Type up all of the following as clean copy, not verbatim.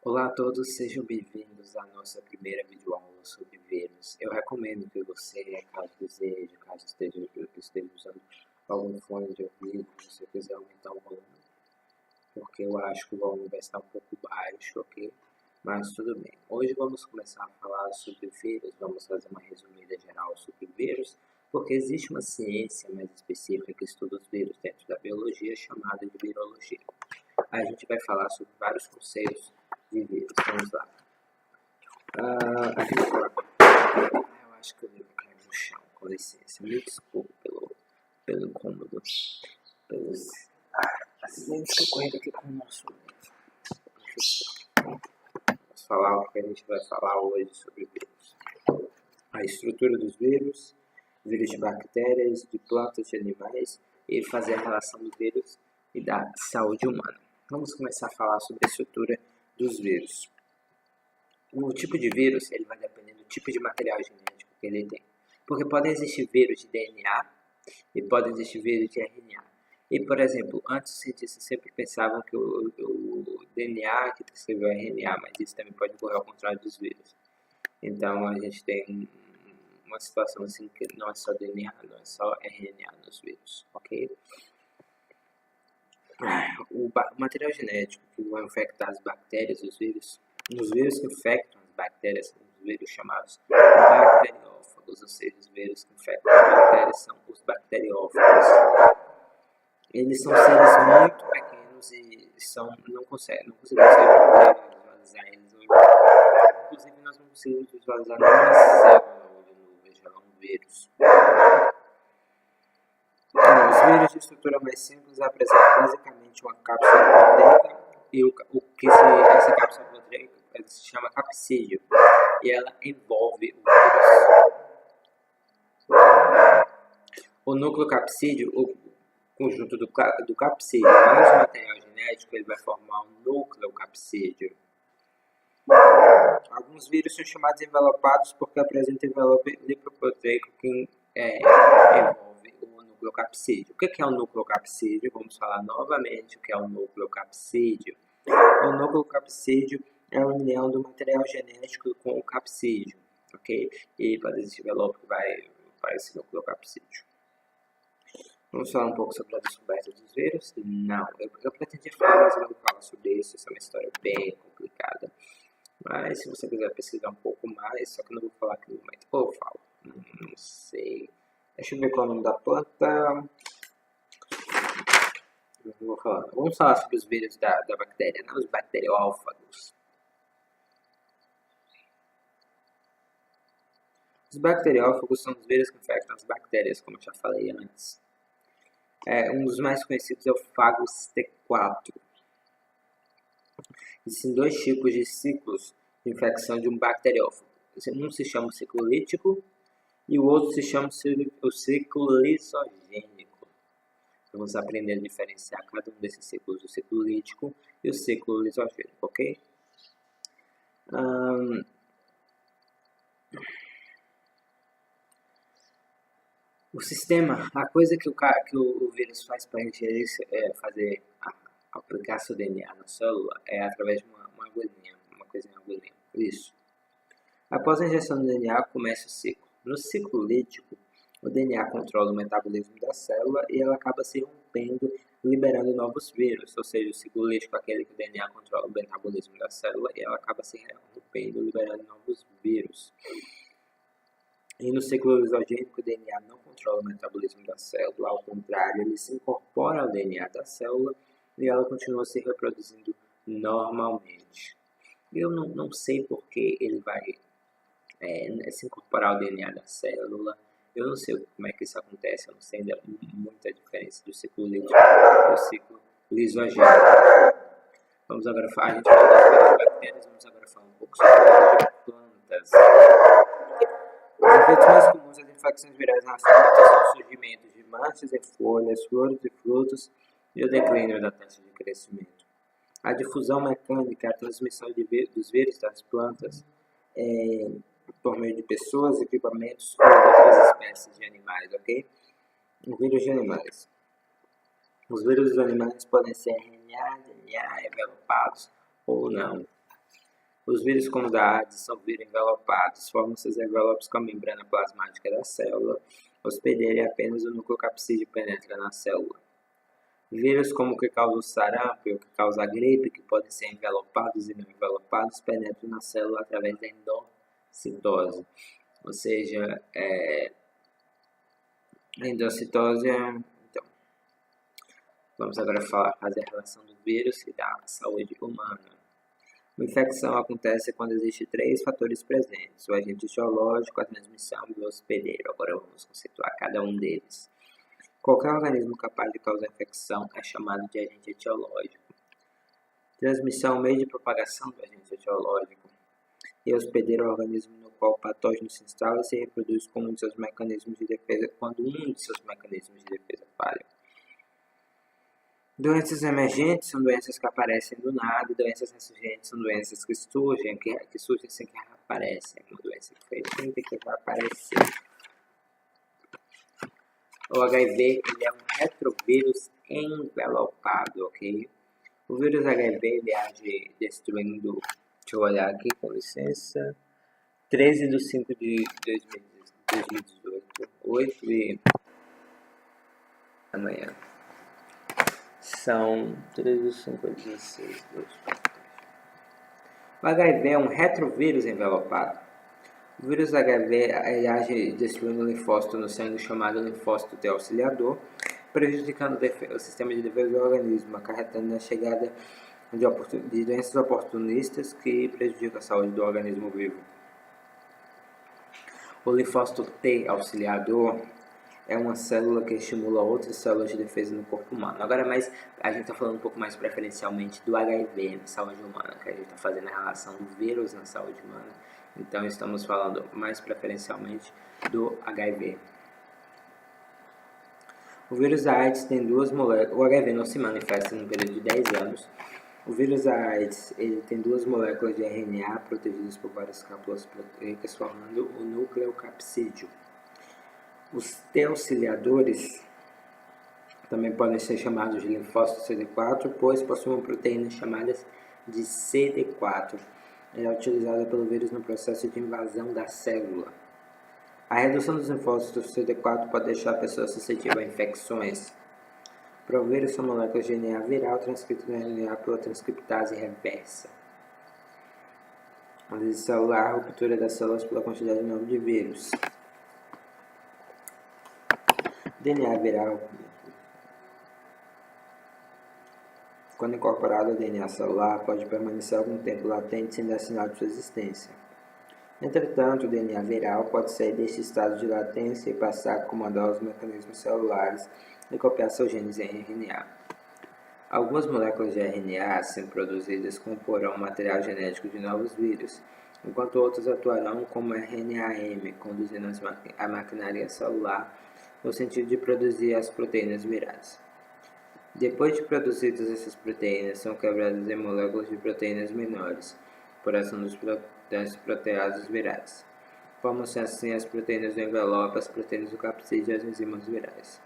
Olá a todos, sejam bem-vindos à nossa primeira videoaula sobre vírus. Eu recomendo que você, caso deseje, caso esteja usando algum fone de ouvido, se você quiser aumentar o volume, porque eu acho que o volume vai estar um pouco baixo, ok? Mas tudo bem. Hoje vamos começar a falar sobre vírus, vamos fazer uma resumida geral sobre vírus, porque existe uma ciência mais específica que estuda os vírus dentro da biologia, chamada de virologia. A gente vai falar sobre vários conceitos de vírus. Vamos lá. Eu acho que eu devo cair no chão, com licença. Me desculpe pelo incômodo, pelos acidentes que ocorreram aqui com o nosso professor. Vamos falar o que a gente vai falar hoje sobre vírus. A estrutura dos vírus de bactérias, de plantas, de animais, e fazer a relação do vírus e da saúde humana. Vamos começar a falar sobre a estrutura dos vírus. O tipo de vírus ele vai depender do tipo de material genético que ele tem. Porque podem existir vírus de DNA e podem existir vírus de RNA. E, por exemplo, antes os cientistas sempre pensavam que o DNA que descreveu o RNA, mas isso também pode ocorrer ao contrário dos vírus. Então, a gente tem uma situação assim que não é só DNA, não é só RNA nos vírus, ok? O material genético que vai infectar as bactérias, os vírus que infectam as bactérias são os vírus chamados bacteriófagos, ou seja, os vírus que infectam as bactérias são os bacteriófagos. Eles são seres muito pequenos e não conseguimos visualizar eles. Inclusive, nós não conseguimos visualizar nenhuma célula no vegetal, um vírus. Os vírus de estrutura mais simples apresentam basicamente uma cápsula proteica e essa cápsula proteica se chama capsídeo e ela envolve o vírus. O núcleo capsídeo, o conjunto do capsídeo mais o material genético, ele vai formar um núcleo capsídeo. Alguns vírus são chamados envelopados porque apresentam envelope lipoproteico que envolve o núcleo capsídeo. O que é o núcleo capsídeo? Vamos falar novamente o que é o núcleo capsídeo. O núcleo capsídeo é a união do material genético com o capsídeo, ok? E pode existir envelope que vai para esse núcleo capsídeo. Vamos falar um pouco sobre a descoberta dos vírus? Não, eu pretendia falar, mas eu não vou falar sobre isso. Essa é uma história bem complicada. Mas se você quiser pesquisar um pouco mais, só que eu não vou falar aqui no momento. Ou eu falo, não sei. Deixa eu ver qual é o nome da planta. Não vou falar. Vamos falar sobre os vírus da bactéria, né? Os bacteriófagos. Os bacteriófagos são os vírus que infectam as bactérias, como eu já falei antes. Um dos mais conhecidos é o Fagus T4. Existem dois tipos de ciclos de infecção de um bacteriófago. Um se chama ciclo lítico e o outro se chama o ciclo lisogênico. Vamos aprender a diferenciar cada um desses ciclos, o ciclo lítico e o ciclo lisogênico, ok? O sistema, a coisa que o vírus faz para a gente fazer aplicar seu DNA na célula é através de uma agulhinha, uma coisinha agulhinha. Isso. Após a injeção do DNA, começa o ciclo. No ciclo lítico, o DNA controla o metabolismo da célula e ela acaba se rompendo, liberando novos vírus. Ou seja, o ciclo lítico é aquele que o DNA controla o metabolismo da célula e ela acaba se rompendo, liberando novos vírus. E no ciclo lisogênico, o DNA não controla o metabolismo da célula, ao contrário, ele se incorpora ao DNA da célula e ela continua se reproduzindo normalmente. Eu não sei porque ele vai se incorporar ao DNA da célula, eu não sei como é que isso acontece, eu não sei ainda muita diferença do ciclo lítico e do ciclo lisogênico. Vamos agora falar, a gente falou das bactérias, vamos agora falar um pouco sobre as plantas. Os efeitos mais comuns das infecções virais nas plantas são o surgimento de manchas em folhas, flores e frutos e o declínio da taxa de crescimento. A difusão mecânica, a transmissão dos vírus das plantas por meio de pessoas, equipamentos ou outras espécies de animais, ok? Vírus de animais. Os vírus dos animais podem ser RNA, DNA, envelopados ou não. Os vírus, como o da AIDS, são vírus envelopados, formam seus envelopes com a membrana plasmática da célula. O hospedeiro é apenas o núcleo capsídeo penetra na célula. Vírus como o que causa o sarampo e o que causa a gripe, que podem ser envelopados e não envelopados, penetram na célula através da endocitose. Ou seja, a endocitose é... Então, vamos agora fazer a relação do vírus e da saúde humana. Uma infecção acontece quando existem 3 fatores presentes: o agente etiológico, a transmissão e o hospedeiro. Agora vamos conceituar cada um deles. Qualquer organismo capaz de causar infecção é chamado de agente etiológico. Transmissão é o meio de propagação do agente etiológico. E hospedeiro é o organismo no qual o patógeno se instala e se reproduz com um de seus mecanismos de defesa quando um de seus mecanismos de defesa falha. Doenças emergentes são doenças que aparecem do nada, e doenças ressurgentes são doenças que surgem sem que aparecem. Uma doença que foi feita que vai aparecer. O HIV ele é um retrovírus envelopado, ok? O vírus HIV ele age destruindo, deixa eu olhar aqui com licença, 13 de 5 de 2018, 8 e amanhã. São 13, 5, 16, 2, 4. O HIV é um retrovírus envelopado. O vírus HIV age destruindo o linfócito no sangue chamado linfócito T auxiliador, prejudicando o sistema de defesa do organismo, acarretando na chegada de doenças oportunistas que prejudicam a saúde do organismo vivo. O linfócito T auxiliador é uma célula que estimula outras células de defesa no corpo humano. Agora, a gente está falando um pouco mais preferencialmente do HIV na saúde humana, que a gente está fazendo a relação do vírus na saúde humana. Então, estamos falando mais preferencialmente do HIV. O vírus da AIDS tem 2 moléculas. O HIV não se manifesta no período de 10 anos. O vírus da AIDS ele tem 2 moléculas de RNA protegidas por várias cápsulas proteicas, formando o núcleo capsídeo. Os T auxiliadores também podem ser chamados de linfócitos CD4, pois possuem proteínas chamadas de CD4. Ela é utilizada pelo vírus no processo de invasão da célula. A redução dos linfócitos CD4 pode deixar a pessoa suscetível a infecções. Para o vírus, são moléculas de DNA viral transcritas no RNA pela transcriptase reversa. Análise celular, ruptura das células pela quantidade enorme de vírus. DNA viral. Quando incorporado ao DNA celular, pode permanecer algum tempo latente sem dar sinal de sua existência. Entretanto, o DNA viral pode sair deste estado de latência e passar a comandar os mecanismos celulares e copiar seus genes em RNA. Algumas moléculas de RNA sendo produzidas comporão o material genético de novos vírus, enquanto outras atuarão como RNA-M, conduzindo a maquinaria celular no sentido de produzir as proteínas virais. Depois de produzidas essas proteínas, são quebradas em moléculas de proteínas menores, por ação das proteases virais. Formam-se assim as proteínas do envelope, as proteínas do capsídeo e as enzimas virais.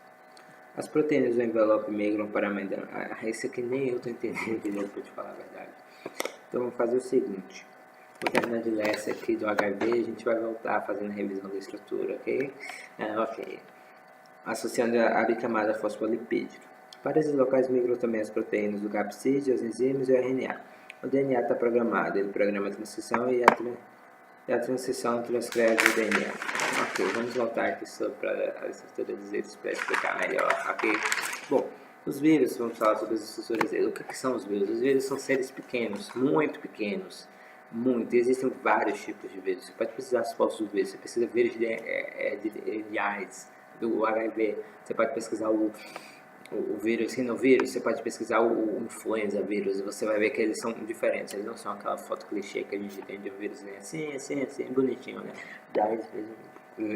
As proteínas do envelope migram para a membrana. Isso aqui nem eu estou entendendo, para te falar a verdade. Então vamos fazer o seguinte. Vou terminar de ler essa aqui do HIV, a gente vai voltar fazendo a revisão da estrutura, ok? Ok. Associando a bicamada fosfolipídica. Para esses locais migram também as proteínas do capsídeo, as enzimas e o RNA. O DNA está programado, ele programa a transição e a transição transcreve o DNA. Ok, vamos voltar aqui sobre a estrutura dos vírus para explicar melhor, ok? Bom, os vírus, vamos falar sobre as estruturas deles. O que são os vírus? Os vírus são seres pequenos, muito pequenos. Muito. Existem vários tipos de vírus. Você pode precisar dos postos do vírus. Você precisa de vírus de AIDS, do HIV. Você pode pesquisar o vírus, rinovírus, você pode pesquisar o influenza vírus e você vai ver que eles são diferentes, eles não são aquela foto clichê que a gente tem de um vírus né? assim, bonitinho, né? Daí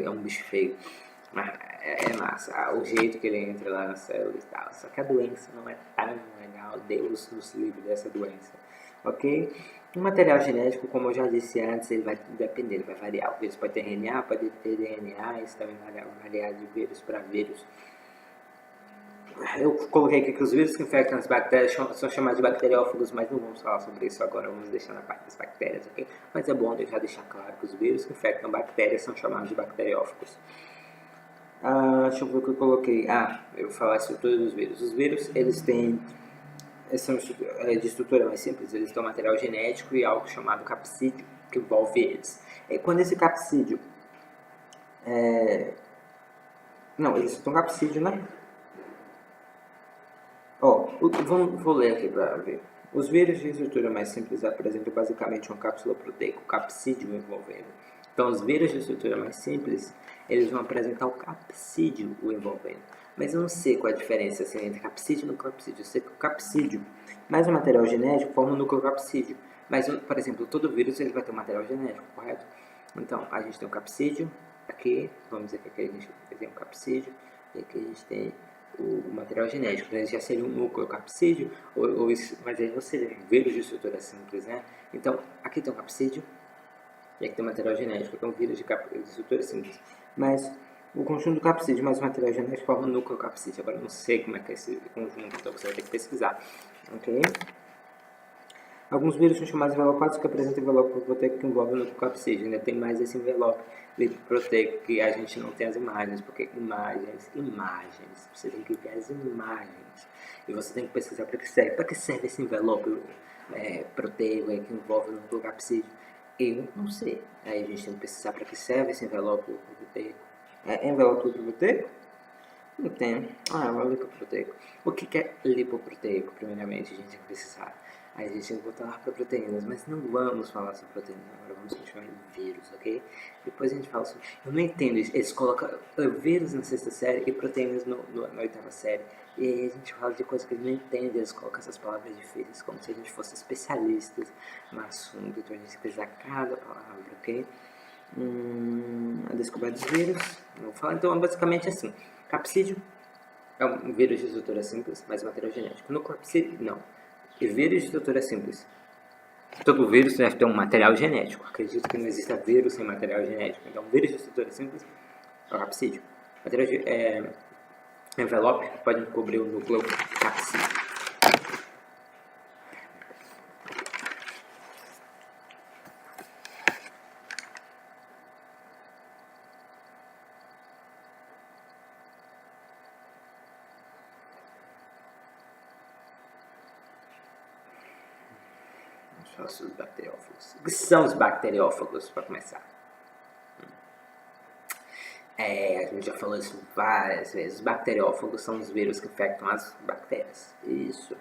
é um bicho feio, mas é massa, o jeito que ele entra lá na célula e tal, só que a doença não é tão legal, Deus nos livre dessa doença, ok? O material genético, como eu já disse antes, ele vai depender, ele vai variar, o vírus pode ter RNA, pode ter DNA, isso também vai variar de vírus para vírus. Eu coloquei aqui que os vírus que infectam as bactérias são chamados de bacteriófagos, mas não vamos falar sobre isso agora, vamos deixar na parte das bactérias, ok? Mas é bom já deixar claro que os vírus que infectam bactérias são chamados de bacteriófagos. Deixa eu ver o que eu coloquei. Eu vou falar a estrutura dos vírus. Os vírus, eles são de estrutura mais simples, eles têm um material genético e algo chamado capsídeo, que envolve eles. Quando esse capsídeo... Não, eles têm um capsídeo, né? Vou ler aqui para ver. Os vírus de estrutura mais simples apresentam basicamente uma cápsula proteica, o capsídeo envolvendo. Então, os vírus de estrutura mais simples, eles vão apresentar o capsídeo o envolvendo. Mas eu não sei qual é a diferença assim, entre capsídeo e nucleocapsídeo. Eu sei que o capsídeo mais o material genético forma o nucleocapsídeo. Mas, por exemplo, todo vírus ele vai ter um material genético, correto? Então, a gente tem o capsídeo, aqui, vamos dizer que aqui a gente tem um capsídeo, e aqui a gente tem o material genético, né? Já seria um nucleocapsídeo, mas aí você vê vírus de estrutura simples, né? Então, aqui tem um capsídeo, e aqui tem o material genético, então vírus de estrutura simples. Mas o conjunto do capsídeo mais o material genético forma o nucleocapsídeo. Agora eu não sei como é que é esse conjunto, então você vai ter que pesquisar, ok? Alguns vírus são chamados envelopados, que apresentam envelope proteico que envolve o nucleocapsídeo. Ainda tem mais esse envelope lipoproteico que a gente não tem as imagens, porque imagens, você tem que ver as imagens. E você tem que pesquisar para que serve. Para que serve esse envelope proteico que envolve o nucleocapsídeo? Eu não sei. Aí a gente tem que pesquisar para que serve esse envelope lipoproteico. Envelope lipoproteico? Não tem. É o lipoproteico. O que é lipoproteico? Primeiramente, a gente tem que precisar. Aí a gente tem que voltar lá para proteínas, mas não vamos falar sobre proteínas agora, vamos continuar em vírus, ok? Depois a gente fala sobre... Eu não entendo isso, eles colocam vírus na sexta série e proteínas na oitava série. E aí a gente fala de coisas que eles não entendem, eles colocam essas palavras difíceis, como se a gente fosse especialistas no assunto, então a gente precisa cada palavra, ok? A descoberta dos vírus, vou falar, então basicamente assim, capsídeo é um vírus de estrutura simples, mas material genético. Nucleocapsídeo, não. E vírus de estrutura simples. Todo vírus deve ter um material genético. Acredito que não exista vírus sem material genético. Então, vírus de estrutura simples é o capsídeo. Material envelope pode cobrir o núcleo capsídeo. Os bacteriófagos. O que são os bacteriófagos, para começar? A gente já falou isso várias vezes. Os bacteriófagos são os vírus que infectam as bactérias. Isso.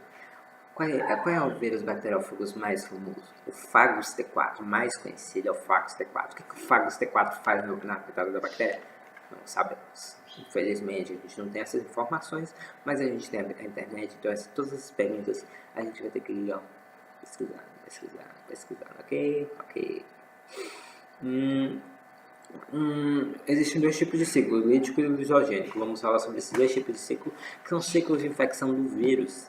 Qual é o vírus bacteriófagos mais famoso? O Fagus T4, mais conhecido é o Fagus T4. O que o Fagus T4 faz na pitadas da bactéria? Não sabemos. Infelizmente, a gente não tem essas informações, mas a gente tem a internet, então todas essas perguntas a gente vai ter que ir pesquisando, ok? Existem dois tipos de ciclo, o lítico e o lisogênico. Vamos falar sobre esses dois tipos de ciclo, que são ciclos de infecção do vírus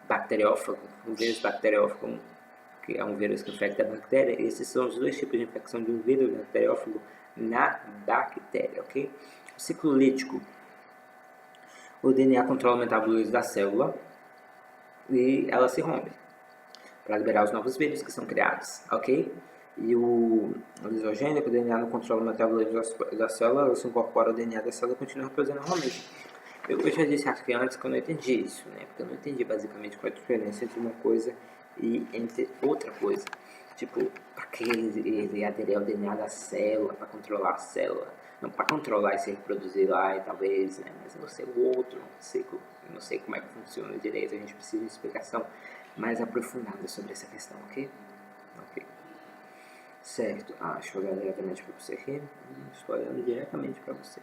bacteriófago, um vírus bacteriófago, que é um vírus que infecta a bactéria. Esses são os dois tipos de infecção de um vírus bacteriófago na bactéria, ok? O ciclo lítico, o DNA controla o metabolismo da célula e ela se rompe para liberar os novos vírus que são criados, ok? E o lisogênico, o DNA não controla o metabolismo da célula, ela se incorpora ao DNA da célula e continua reproduzindo normalmente. Eu já disse aqui antes que eu não entendi isso, né? Porque eu não entendi basicamente qual é a diferença entre uma coisa e entre outra coisa. Tipo, para que ele ia aderir ao DNA da célula, para controlar a célula? Não, para controlar e se reproduzir lá, e talvez, né? Mas eu não sei o outro ciclo, eu não sei como é que funciona direito, a gente precisa de explicação mais aprofundada sobre essa questão, ok? Ok. Certo. Deixa eu olhar diretamente para você aqui. Estou olhando diretamente para você.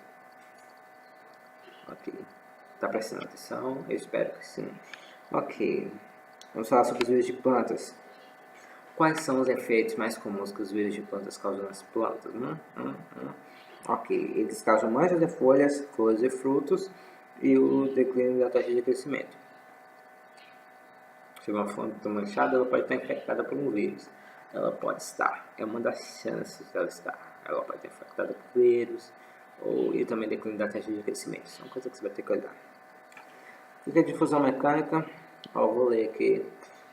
Ok. Tá prestando atenção? Eu espero que sim. Ok. Vamos falar sobre os vírus de plantas. Quais são os efeitos mais comuns que os vírus de plantas causam nas plantas? Ok. Eles causam manchas de folhas, flores e frutos e o declínio da taxa de crescimento. Se uma planta manchada, ela pode estar infectada por um vírus. Ela pode estar. É uma das chances dela estar. Ela pode estar infectada por vírus e também declínio da taxa de crescimento. Isso é uma coisa que você vai ter que olhar. O que é difusão mecânica? Ó, vou ler aqui.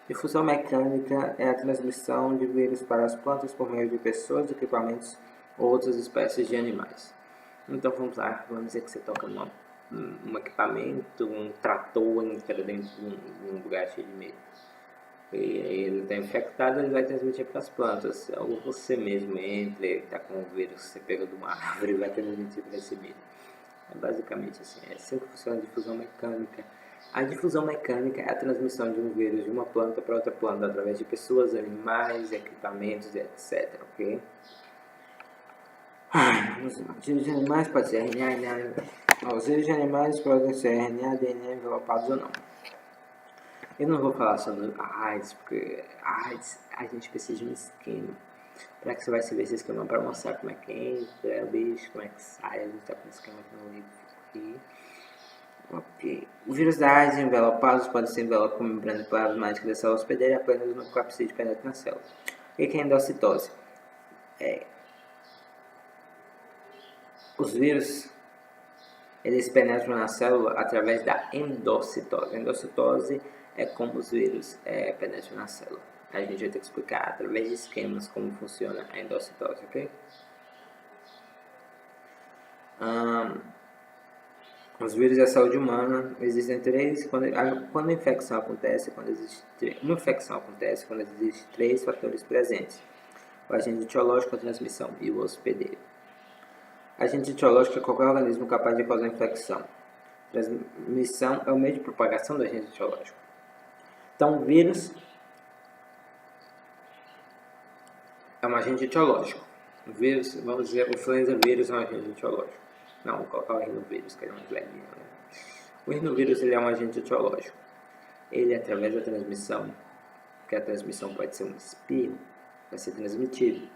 Difusão mecânica é a transmissão de vírus para as plantas por meio de pessoas, equipamentos ou outras espécies de animais. Então vamos lá, vamos dizer que você toca um equipamento, um trator entra dentro de um lugar cheio de medo. E ele está infectado, ele vai transmitir para as plantas. Ou você mesmo entra e está com o vírus, você pega de uma árvore e vai transmitir para esse medo. É basicamente assim, é assim que funciona a difusão mecânica. A difusão mecânica é a transmissão de um vírus de uma planta para outra planta através de pessoas, animais, equipamentos, etc. Ok? Os vírus de animais podem ser RNA, os vírus de animais podem ser RNA, DNA envelopados ou não. Eu não vou falar sobre a AIDS, porque a AIDS a gente precisa de um esquema. Para que você vai saber esse esquema para mostrar como é que entra, o bicho, como é que sai. A gente está com um esquema aqui no livro aqui. Ok. O vírus da AIDS envelopados pode ser envelopado com membrana plasmática da célula hospedeira e apenas no capsídeo penetra na célula. O que é endocitose? Os vírus eles penetram na célula através da endocitose. A endocitose é como os vírus penetram na célula. A gente vai ter que explicar através de esquemas como funciona a endocitose, ok? Os vírus da saúde humana existem três. Quando a infecção acontece, uma infecção acontece quando existem três fatores presentes: o agente etiológico, a transmissão e o hospedeiro. Agente etiológico é qualquer organismo capaz de causar infecção. Transmissão é o meio de propagação do agente etiológico. Então, o vírus é um agente etiológico. O vírus, vamos dizer, o influenza vírus é um agente etiológico. Não, vou colocar o rinovírus, que é mais levinho, né? O rinovírus ele é um agente etiológico. Ele, através da transmissão, que a transmissão pode ser um espirro, vai ser transmitido.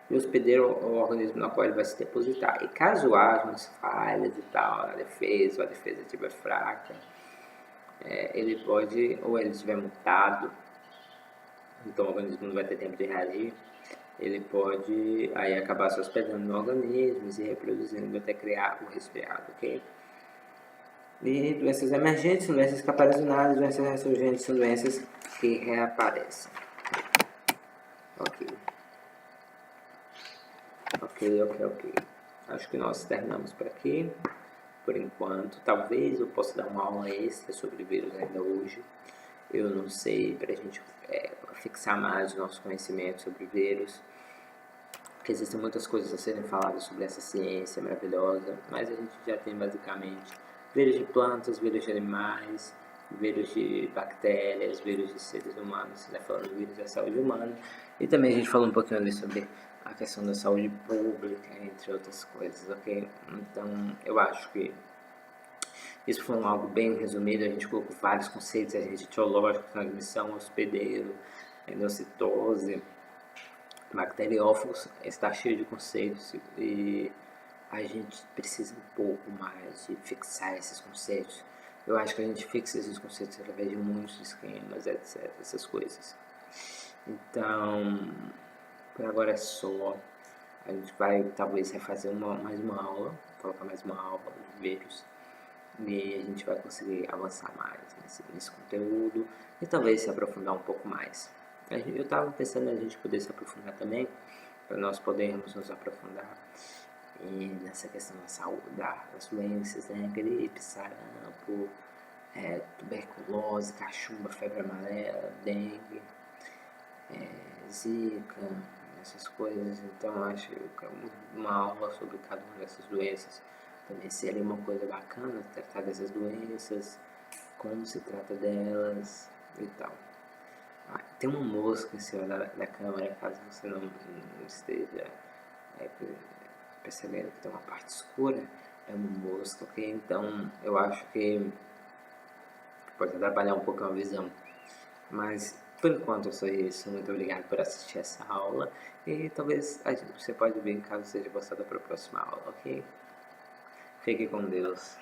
E o hospedeiro é o organismo na qual ele vai se depositar. E caso haja umas falhas e tal na defesa, ou a defesa estiver fraca, ele pode, ou ele estiver mutado, então o organismo não vai ter tempo de reagir, ele pode aí acabar se hospedando no organismo e se reproduzindo até criar o resfriado, ok? E doenças emergentes são doenças que aparecem do nada, doenças ressurgentes são doenças que reaparecem. Ok. Ok. Acho que nós terminamos por aqui, por enquanto. Talvez eu possa dar uma aula extra sobre vírus ainda hoje. Eu não sei, para a gente fixar mais o nosso conhecimento sobre vírus, porque existem muitas coisas a serem faladas sobre essa ciência maravilhosa, mas a gente já tem basicamente vírus de plantas, vírus de animais, vírus de bactérias, vírus de seres humanos, né? Falando de vírus da saúde humana, e também a gente falou um pouquinho ali sobre a questão da saúde pública, entre outras coisas, ok? Então, eu acho que isso foi algo bem resumido, a gente colocou vários conceitos, agente etiológico, transmissão, hospedeiro, endocitose, bacteriófagos, está cheio de conceitos e a gente precisa um pouco mais de fixar esses conceitos. Eu acho que a gente fixa esses conceitos através de muitos esquemas, etc, essas coisas. Então, por agora é só. A gente vai talvez refazer mais uma aula, colocar mais uma aula de vírus. E a gente vai conseguir avançar mais nesse conteúdo e talvez se aprofundar um pouco mais. Eu estava pensando em a gente poder se aprofundar também, para nós podermos nos aprofundar nessa questão da saúde, das doenças, né? Gripe, sarampo, tuberculose, cachumba, febre amarela, dengue, zika, essas coisas. Então acho que uma aula sobre cada uma dessas doenças também seria uma coisa bacana, tratar dessas doenças, como se trata delas e tal. Tem uma mosca em cima da câmera, caso você não esteja percebendo que tem uma parte escura, é uma mosca, ok? Então eu acho que pode atrapalhar um pouco a visão, mas por enquanto é só isso. Muito obrigado por assistir essa aula e talvez você pode vir caso seja gostado para a próxima aula, ok? Fique com Deus.